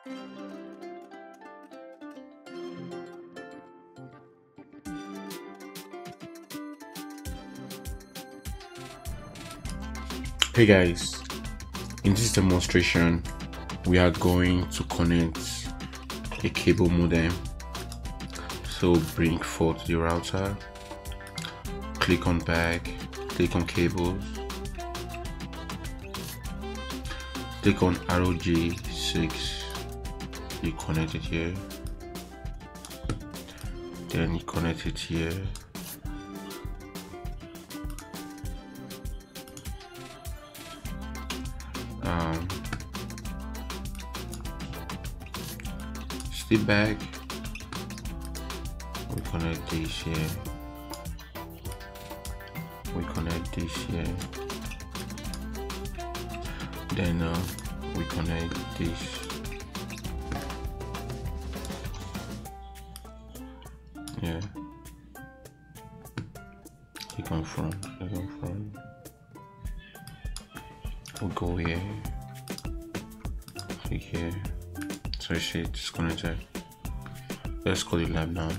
Hey guys, in this demonstration we are going to connect a cable modem. So bring forth the router, click on back, click on cables, click on ROG6, you connect it here, then you connect it here, step back, we connect this here, we connect this here, then we connect this, yeah, click on front, we'll go here, click here, so you see it's connected. Let's call it lab now.